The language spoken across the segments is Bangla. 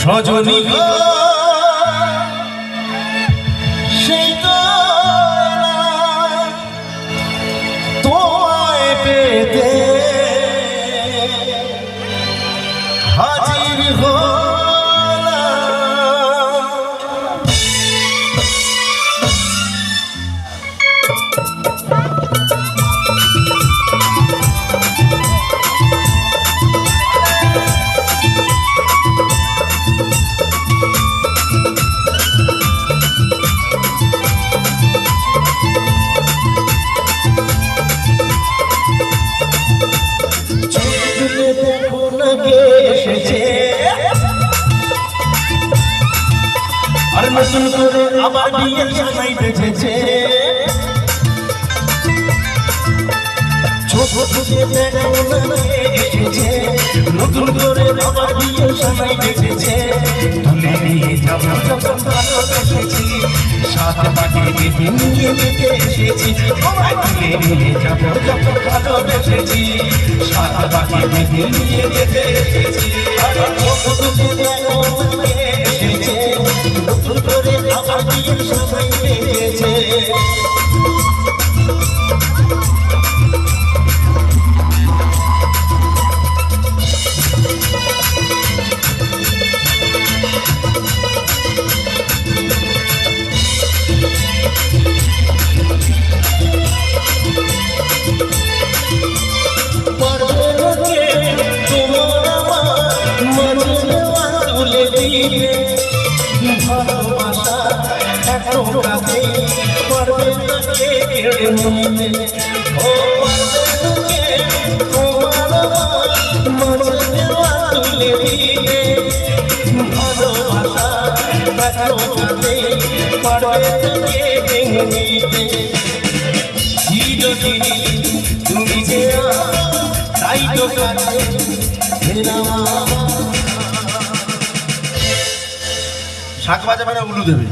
সজনী সেই তো তোমায় পেতে হাজির আর নতুন করে আবার বিয়ের সময় বেঁচেছে ছোট থেকে এসেছে নতুন করে আবার বিয়ের সময় বেঁচেছে তুলে নিয়ে যাবো যখন ভালোবেসেছি সাথে পাঠিয়ে বেঁধে নিয়ে যেতে এসেছি তোমায় তুলে নিয়ে যাবো যখন ভালোবেসেছি সাথে পাঠিয়ে বেঁধে নিয়ে যেতে এসেছি আর ছোট থেকে এসেছে নতুন করে আবার বিয়ের সময় বেঁচেছে ভালোবাসা এত কাছে পারবে না কে কেড়ে নিতে ও পারবে তোমার মাঝে দেওয়া তুলে দিতে ভালোবাসা এত কাছে পারবে না কে ভেঙে নিতে চিরদিনই তুমি যে তাই তো কাছে শাক বাজাবে না উলু দেবে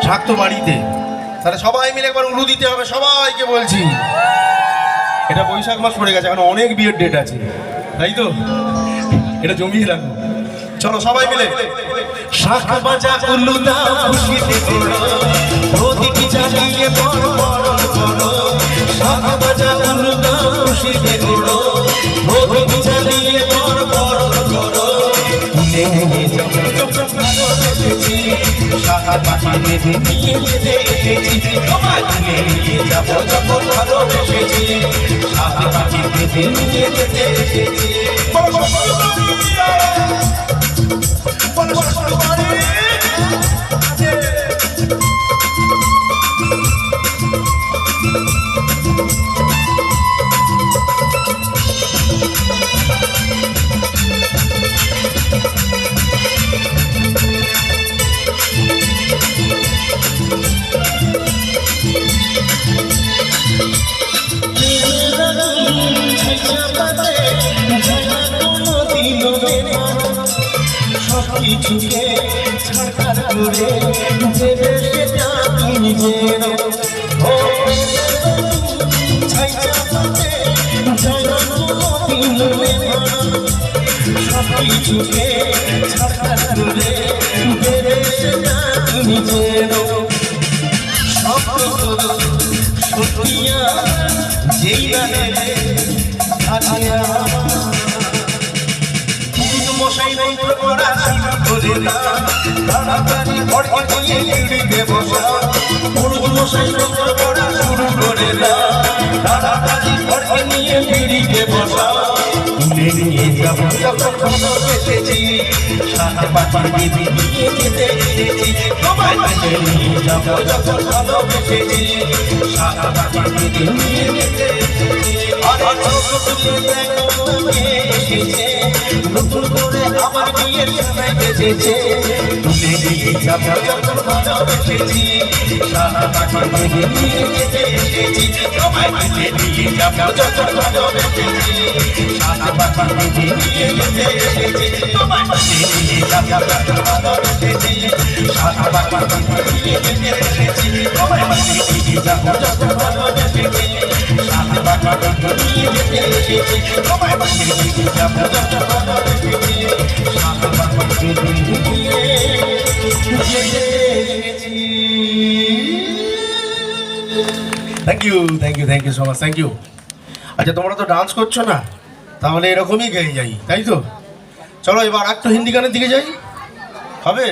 শাক তো বাড়িতে তাহলে সবাই মিলে একবার উলু দিতে হবে সবাইকে বলছি এটা বৈশাখ মাস পড়ে গেছে এখন অনেক বিয়ের ডেট আছে তাই তো এটা জমিয়ে রাখো চলো সবাই মিলে শাক বাজা উলু দাও খুশিতে প্রতিটি চালিয়ে বড় বড় করো শাক বাজা উলু দাও খুশিতে প্রতিটি চালিয়ে বড় বড় করো শাখা পাখি বেঁধে নিয়ে যেতে এসেছি তোমায় তুলে নিয়ে যাবো যখন ভালোবেসেছি শাখা পাখি বেঁধে নিয়ে যেতে এসেছি কিছুকে ছাড়কার করে দেবে সেটা তুমি যেন ও ছাইচাতে জানা সব কিছুকে ছাড়কার করে দেবে সেটা তুমি যেন সত্যিয়া যেই বাহে আছে মশাই নাই পড়া করে না তাড়াতাড়ি ঘরে গিয়ে লিড়িতে বসা পুরুষ মশাই পড়া শুরু করে না তাড়াতাড়ি ঘরে নিয়ে লিড়িতে বসা তুলে নিয়ে যাব যখন ভালোবেসেছি সাথে পাখি বেঁধে নিয়ে যেতে এসেছি তোমায় তুলে নিয়ে যাব যখন ভালোবেসেছি সাথে পাখি বেঁধে নিয়ে যেতে এসেছি আর চোখ তুলে এসেছে নতুন করে আমার বিয়ের সময় বেঁচেছে তুলে নিয়ে যাবো যখন ভালোবেসেছি সারা পাখি বেঁধে নিয়ে যেতে এসেছি তোমায় তুলে নিয়ে যাবো যখন ভালোবেসেছি সারা পাখি বেঁধে নিয়ে যেতে এসেছি তোমায় তুলে নিয়ে যাবো যখন ভালোবেসেছি সারা পাখি বেঁধে নিয়ে যেতে এসেছি তোমায় তুলে নিয়ে যাবো যখন ভালোবেসেছি সারা পাখি বেঁধে নিয়ে যেতে এসেছি তোমায় তুলে নিয়ে যাবো যখন ভালোবেসেছি এসেছি। Thank you so much, thank you. আচ্ছা তোমরা তো ডান্স করছো না, তাহলে এরকমই গেয়ে যাই, তাই তো? চলো এবার একটু হিন্দি গানের দিকে যাই, হবে?